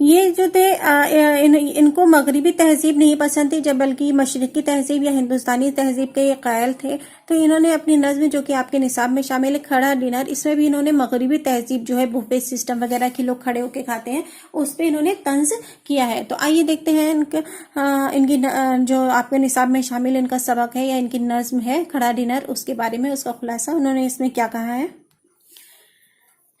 یہ جو تھے ان کو مغربی تہذیب نہیں پسند تھی، جب بلکہ مشرقی تہذیب یا ہندوستانی تہذیب کے یہ قائل تھے، تو انہوں نے اپنی نظم جو کہ آپ کے نصاب میں شامل ہے کھڑا ڈنر، اس میں بھی انہوں نے مغربی تہذیب جو ہے بوفے سسٹم وغیرہ کی لوگ کھڑے ہو کے کھاتے ہیں، اس پہ انہوں نے طنز کیا ہے۔ تو آئیے دیکھتے ہیں ان کی جو آپ کے نصاب میں شامل ان کا سبق ہے یا ان کی نظم ہے کھڑا ڈنر، اس کے بارے میں اس کا خلاصہ انہوں نے اس میں کیا کہا ہے۔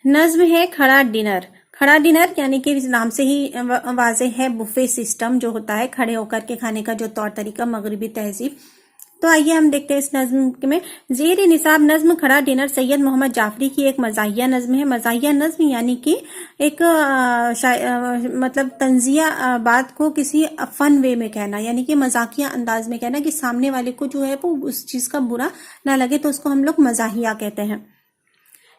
نظم ہے کھڑا ڈنر۔ کھڑا ڈنر یعنی کہ اس نام سے ہی واضح ہے بوفے سسٹم جو ہوتا ہے کھڑے ہو کر کے کھانے کا جو طور طریقہ مغربی تہذیب۔ تو آئیے ہم دیکھتے ہیں اس نظم میں۔ زیر نصاب نظم کھڑا ڈنر سید محمد جعفری کی ایک مزاحیہ نظم ہے۔ مزاحیہ نظم یعنی کہ ایک مطلب طنزیہ بات کو کسی فن وے میں کہنا، یعنی کہ مزاحیہ انداز میں کہنا کہ سامنے والے کو جو ہے وہ اس چیز کا برا نہ لگے، تو اس کو ہم لوگ مزاحیہ کہتے ہیں۔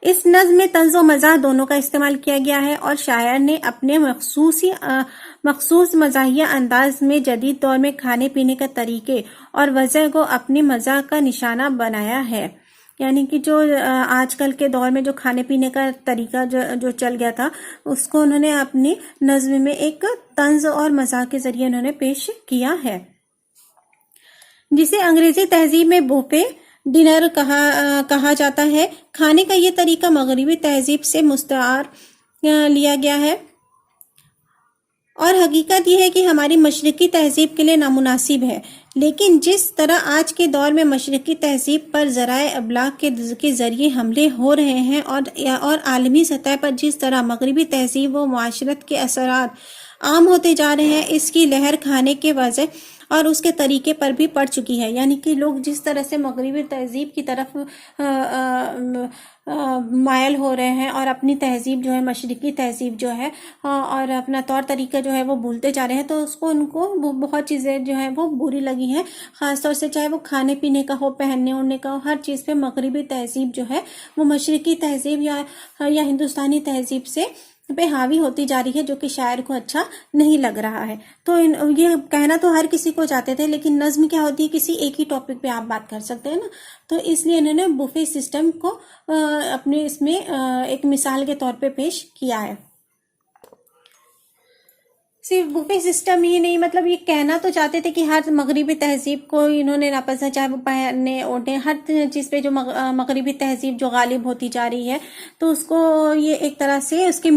اس نظم میں طنز و مزاح دونوں کا استعمال کیا گیا ہے اور شاعر نے اپنے مخصوص مزاحیہ انداز میں جدید دور میں کھانے پینے کا طریقے اور وضع کو اپنے مزاح کا نشانہ بنایا ہے۔ یعنی کہ جو آج کل کے دور میں جو کھانے پینے کا طریقہ جو چل گیا تھا، اس کو انہوں نے اپنی نظم میں ایک طنز اور مزاح کے ذریعے انہوں نے پیش کیا ہے، جسے انگریزی تہذیب میں بوفے ڈنر کہا جاتا ہے۔ کھانے کا یہ طریقہ مغربی تہذیب سے مستعار لیا گیا ہے اور حقیقت یہ ہے کہ ہماری مشرقی تہذیب کے لیے نامناسب ہے، لیکن جس طرح آج کے دور میں مشرقی تہذیب پر ذرائع ابلاغ کے ذریعے حملے ہو رہے ہیں اور عالمی سطح پر جس طرح مغربی تہذیب و معاشرت کے اثرات عام ہوتے جا رہے ہیں، اس کی لہر کھانے کے وضع اور اس کے طریقے پر بھی پڑ چکی ہے۔ یعنی کہ لوگ جس طرح سے مغربی تہذیب کی طرف مائل ہو رہے ہیں اور اپنی تہذیب جو ہے مشرقی تہذیب جو ہے اور اپنا طور طریقہ جو ہے وہ بھولتے جا رہے ہیں، تو ان کو بہت چیزیں جو ہیں وہ بری لگی ہیں، خاص طور سے چاہے وہ کھانے پینے کا ہو، پہننے اوڑھنے کا ہو، ہر چیز پہ مغربی تہذیب جو ہے وہ مشرقی تہذیب یا ہندوستانی تہذیب سے پہ حاوی ہوتی جا رہی ہے، جو کہ شاعر کو اچھا نہیں لگ رہا ہے۔ تو یہ کہنا تو ہر کسی کو چاہتے تھے، لیکن نظم کیا ہوتی ہے، کسی ایک ہی ٹاپک پہ آپ بات کر سکتے ہیں نا، تو اس لیے انہوں نے بوفے سسٹم کو اپنے اس میں ایک مثال کے طور پہ پیش کیا ہے۔ صرف بوفے سسٹم ہی نہیں، مطلب یہ کہنا تو چاہتے تھے کہ ہر مغربی تہذیب کو انہوں نے ناپسند، چاہے وہ پہننے اوڑھنے، ہر چیز پہ جو مغربی تہذیب جو غالب ہوتی جا رہی ہے، تو اس کو یہ ایک طرح سے اس کے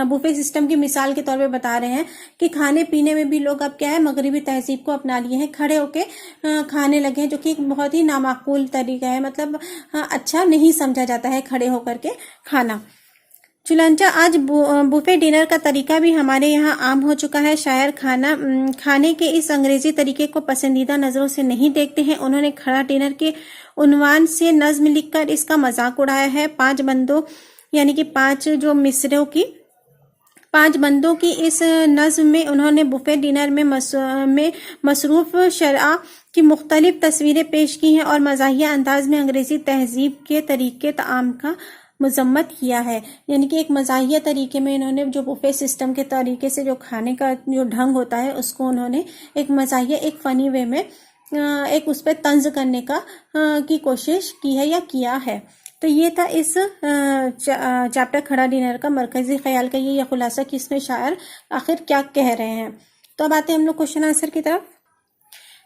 بوفے سسٹم کی مثال کے طور پہ بتا رہے ہیں کہ کھانے پینے میں بھی لوگ اب کیا ہے مغربی تہذیب کو اپنا لیے ہیں، کھڑے ہو کے کھانے لگے ہیں، جو کہ ایک بہت ہی نامعقول طریقہ ہے، مطلب اچھا نہیں سمجھا جاتا ہے کھڑے ہو کر کے کھانا۔ چنانچہ آج بوفے ڈنر کا طریقہ بھی ہمارے یہاں عام ہو چکا ہے۔ شاعر کھانے کے اس انگریزی طریقے کو پسندیدہ نظروں سے نہیں دیکھتے ہیں۔ انہوں نے کھڑا ڈنر کے عنوان سے نظم لکھ کر اس کا مذاق اڑایا ہے۔ 5 بندوں یعنی کہ 5 جو مصرعوں کی 5 بندوں کی اس نظم میں انہوں نے بوفے ڈنر میں مصروف شرح کی مختلف تصویریں پیش کی ہیں اور مزاحیہ انداز میں انگریزی تہذیب کے طریقے طعام کا مذمت کیا ہے۔ یعنی کہ ایک مزاحیہ طریقے میں انہوں نے جو بوفے سسٹم کے طریقے سے جو کھانے کا جو ڈھنگ ہوتا ہے، اس کو انہوں نے ایک مزاحیہ ایک فنی وے میں ایک اس پہ طنز کرنے کی کوشش کی ہے یا کیا ہے۔ تو یہ تھا اس چیپٹر کھڑا ڈنر کا مرکزی خیال کا یہ خلاصہ کہ اس میں شاعر آخر کیا کہہ رہے ہیں۔ تو اب آتے ہیں ہم لوگ کوشچن آنسر کی طرف۔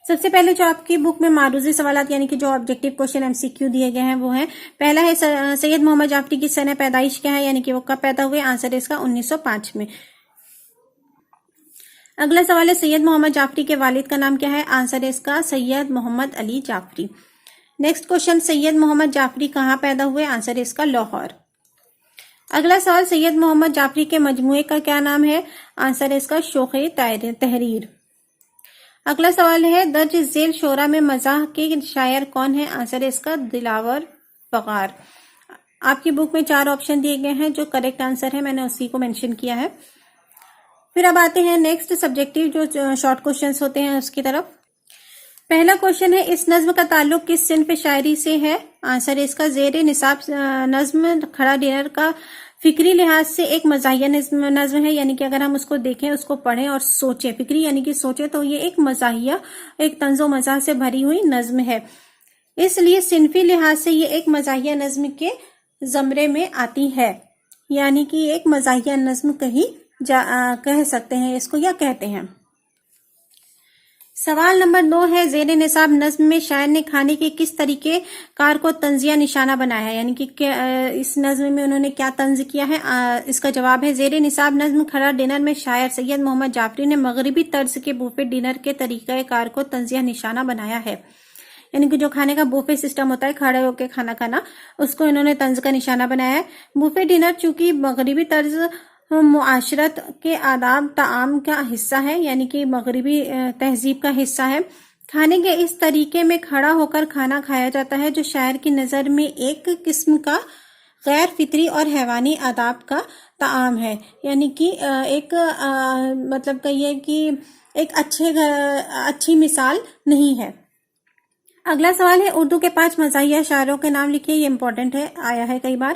سب سے پہلے جو آپ کی بک میں معروضی سوالات یعنی کہ جو آبجیکٹیو کوشچن MCQ دیے گئے ہیں وہ ہیں، پہلا ہے سید محمد جعفری کی سنہ پیدائش کیا ہے، یعنی کہ وہ کب پیدا ہوئے، آنسر ہے اس کا 1905 میں۔ اگلا سوال ہے سید محمد جعفری کے والد کا نام کیا ہے، آنسر ہے اس کا سید محمد علی جعفری۔ نیکسٹ کوشچن، سید محمد جعفری کہاں پیدا ہوئے، آنسر ہے اس کا لاہور۔ اگلا سوال، سید محمد جعفری کے مجموعے کا کیا نام ہے، آنسر ہے اس کا شوق تحریر۔ اگلا سوال ہے درج ذیل شعرا میں مزاح کے شاعر کون ہے، آنسر ہے اس کا دلاور فغار۔ آپ کی بک میں 4 آپشن دیے گئے ہیں، جو کریکٹ آنسر ہے میں نے اسی کو مینشن کیا ہے۔ پھر اب آتے ہیں نیکسٹ سبجیکٹیو جو شارٹ کوشچنس ہوتے ہیں اس کی طرف۔ پہلا کوشچن ہے اس نظم کا تعلق کس صنف شاعری سے ہے، آنسر ہے اس کا زیر نصاب نظم کھڑا ڈنر کا فکری لحاظ سے ایک مزاحیہ نظم ہے، یعنی کہ اگر ہم اس کو دیکھیں، اس کو پڑھیں اور سوچیں، فکری یعنی کہ سوچیں، تو یہ ایک مزاحیہ ایک طنز و مزاح سے بھری ہوئی نظم ہے، اس لیے صنفی لحاظ سے یہ ایک مزاحیہ نظم کے زمرے میں آتی ہے، یعنی کہ ایک مزاحیہ نظم کہی کہہ سکتے ہیں اس کو یا کہتے ہیں۔ سوال نمبر 2 ہے، زیر نصاب نظم میں شاعر نے کھانے کے کس طریقے کار کو طنزیہ نشانہ بنایا ہے، یعنی کہ اس نظم میں انہوں نے کیا طنز کیا ہے؟ اس کا جواب ہے، زیر نصاب نظم کھڑا ڈنر میں شاعر سید محمد جعفری نے مغربی طرز کے بوفے ڈنر کے طریقہ کار کو طنزیہ نشانہ بنایا ہے، یعنی کہ جو کھانے کا بوفے سسٹم ہوتا ہے، کھڑے ہو کے کھانا کھانا، اس کو انہوں نے طنز کا نشانہ بنایا ہے۔ بوفے ڈنر چونکہ مغربی طرز معاشرت کے آداب طعام کا حصہ ہے، یعنی کہ مغربی تہذیب کا حصہ ہے، کھانے کے اس طریقے میں کھڑا ہو کر کھانا کھایا جاتا ہے جو شاعر کی نظر میں ایک قسم کا غیر فطری اور حیوانی آداب کا طعام ہے، یعنی کہ ایک مطلب کہیے کہ ایک اچھی مثال نہیں ہے۔ اگلا سوال ہے، اردو کے 5 مزاحیہ شاعروں کے نام لکھیے، یہ امپورٹنٹ ہے، آیا ہے کئی بار۔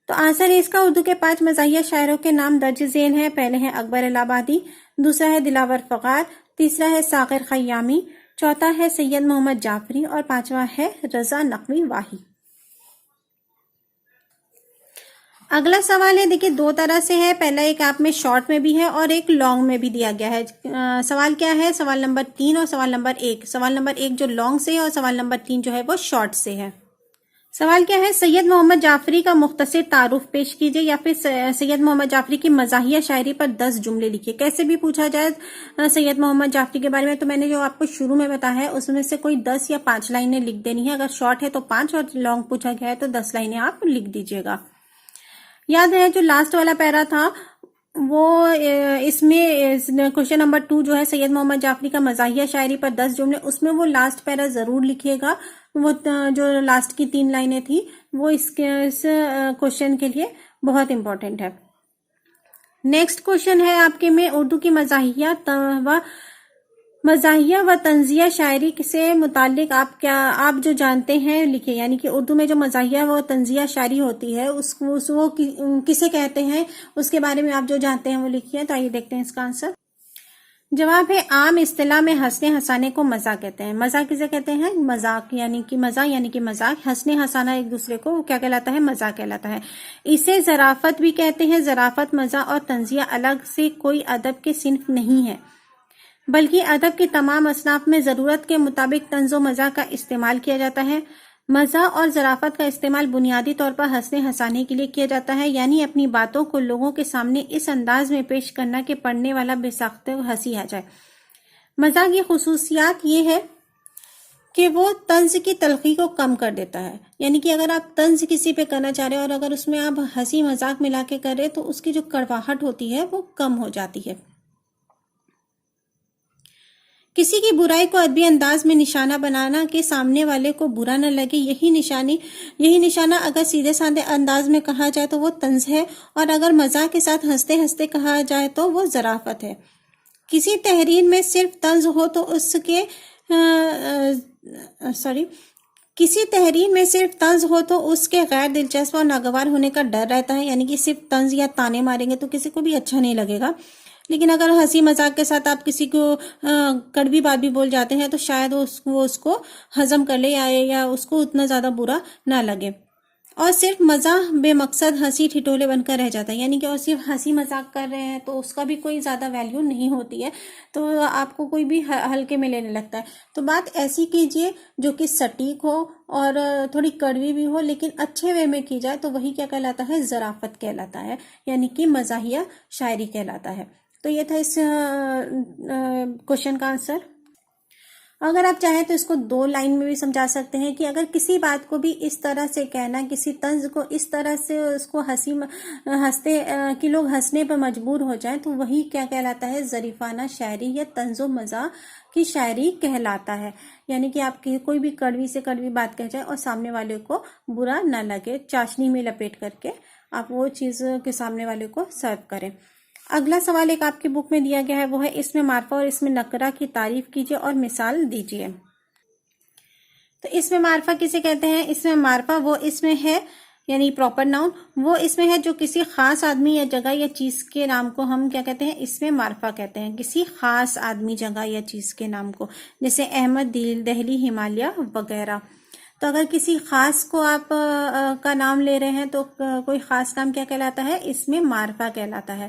تو آنسر اس کا، اردو کے 5 مزاحیہ شاعروں کے نام درج ذیل ہیں۔ پہلے ہے اکبر الہ آبادی، دوسرا ہے دلاور فغار، تیسرا ہے ساغر خیامی، چوتھا ہے سید محمد جعفری اور پانچواں ہے رضا نقوی واہی۔ اگلا سوال ہے، دیکھیے 2 طرح سے ہے، پہلا ایک آپ میں شارٹ میں بھی ہے اور ایک لانگ میں بھی دیا گیا ہے۔ سوال کیا ہے؟ سوال نمبر 3 اور سوال نمبر 1۔ سوال نمبر 1 جو لانگ سے ہے اور سوال نمبر 3 جو ہے وہ شارٹ سے ہے۔ سوال کیا ہے؟ سید محمد جعفری کا مختصر تعارف پیش کیجئے، یا پھر سید محمد جعفری کی مزاحیہ شاعری پر 10 جملے لکھیے۔ کیسے بھی پوچھا جائے سید محمد جعفری کے بارے میں، تو میں نے جو آپ کو شروع میں بتایا ہے اس میں سے کوئی 10 یا 5 لائنیں لکھ دینی ہے، اگر شارٹ ہے تو 5 اور لانگ پوچھا گیا ہے تو 10 لائنیں آپ لکھ دیجئے گا۔ یاد ہے جو لاسٹ والا پیرا تھا وہ اس میں کوشچن نمبر 2 جو ہے سید محمد جعفری کا مزاحیہ شاعری پر 10 جملے، اس میں وہ لاسٹ پیرا ضرور لکھیے گا، وہ جو لاسٹ کی 3 لائنیں تھی وہ اس کوشچن کے لیے بہت امپورٹنٹ ہے۔ نیکسٹ کوشچن ہے آپ کے میں، اردو کی مزاحیہ و طنزیہ شاعری سے متعلق آپ جو جانتے ہیں لکھیں، یعنی کہ اردو میں جو مزاحیہ و طنزیہ شاعری ہوتی ہے وہ کسے کہتے ہیں، اس کے بارے میں آپ جو جانتے ہیں وہ لکھیے۔ تو آئیے دیکھتے ہیں اس کا آنسر۔ جواب ہے، عام اصطلاح میں ہنسنے ہنسانے کو مزاح کہتے ہیں۔ مزاح کسے کہتے ہیں؟ مذاق یعنی کہ مزاح، ہنسنے ہنسانا ایک دوسرے کو، وہ کیا کہلاتا ہے؟ مزاح کہلاتا ہے۔ اسے ظرافت بھی کہتے ہیں۔ ظرافت، مزاح اور طنزیہ الگ سے کوئی ادب کے صنف نہیں ہے، بلکہ ادب کے تمام اصناف میں ضرورت کے مطابق طنز و مزاح کا استعمال کیا جاتا ہے۔ مزاح اور ظرافت کا استعمال بنیادی طور پر ہنسنے ہنسانے کے لیے کیا جاتا ہے، یعنی اپنی باتوں کو لوگوں کے سامنے اس انداز میں پیش کرنا کہ پڑھنے والا بے ساختہ ہنسی آ جائے۔ مزاح کی خصوصیات یہ ہے کہ وہ طنز کی تلخی کو کم کر دیتا ہے، یعنی کہ اگر آپ طنز کسی پہ کرنا چاہ رہے ہیں اور اگر اس میں آپ ہنسی مذاق ملا کے کر رہے تو اس کی جو کڑواہٹ ہوتی ہے وہ کم ہو جاتی ہے۔ کسی کی برائی کو ادبی انداز میں نشانہ بنانا کہ سامنے والے کو برا نہ لگے، یہی نشانہ اگر سیدھے سادے انداز میں کہا جائے تو وہ طنز ہے، اور اگر مزاح کے ساتھ ہنستے ہنستے کہا جائے تو وہ ظرافت ہے۔ کسی تحریر میں صرف طنز ہو تو اس کے غیر دلچسپ اور ناگوار ہونے کا ڈر رہتا ہے، یعنی کہ صرف طنز یا تانے ماریں گے تو کسی کو بھی اچھا نہیں لگے گا، لیکن اگر ہنسی مذاق کے ساتھ آپ کسی کو کڑوی بات بھی بول جاتے ہیں تو شاید وہ اس کو ہضم کر لے یا اس کو اتنا زیادہ برا نہ لگے، اور صرف مزاح بے مقصد ہنسی ٹھٹولے بن کر رہ جاتا ہے، یعنی کہ اور صرف ہنسی مذاق کر رہے ہیں تو اس کا بھی کوئی زیادہ ویلیو نہیں ہوتی ہے، تو آپ کو کوئی بھی ہلکے میں لینے لگتا ہے۔ تو بات ایسی کیجئے جو کہ سٹیک ہو اور تھوڑی کڑوی بھی ہو لیکن اچھے وے میں کی جائے، تو وہی کیا کہلاتا ہے؟ ظرافت کہلاتا ہے، یعنی کہ مزاحیہ شاعری کہلاتا ہے۔ تو یہ تھا اس کوشچن کا آنسر۔ اگر آپ چاہیں تو اس کو 2 لائن میں بھی سمجھا سکتے ہیں کہ اگر کسی بات کو بھی اس طرح سے کہنا، کسی طنز کو اس طرح سے اس کو ہنستے کہ لوگ ہنسنے پر مجبور ہو جائیں، تو وہی کیا کہلاتا ہے؟ ظریفانہ شاعری یا طنز و مزاح کی شاعری کہلاتا ہے، یعنی کہ آپ کی کوئی بھی کڑوی سے کڑوی بات کہہ جائے اور سامنے والے کو برا نہ لگے، چاشنی میں لپیٹ کر کے آپ وہ چیز کے سامنے والے کو سرو کریں۔ اگلا سوال ایک آپ کی بک میں دیا گیا ہے، وہ ہے اس میں معرفہ اور اس میں نکرہ کی تعریف کیجیے اور مثال دیجیے۔ تو اس میں معرفہ کسے کہتے ہیں؟ اس میں معرفہ وہ اس میں ہے، یعنی پراپر ناؤن، وہ اس میں ہے جو کسی خاص آدمی یا جگہ یا چیز کے نام کو ہم کیا کہتے ہیں؟ اس میں معرفہ کہتے ہیں، کسی خاص آدمی، جگہ یا چیز کے نام کو، جیسے احمد، دہلی، ہمالیہ وغیرہ۔ تو اگر کسی خاص کو آپ کا نام لے رہے ہیں تو کوئی خاص نام کیا کہلاتا ہے؟ اس میں معرفہ کہلاتا ہے۔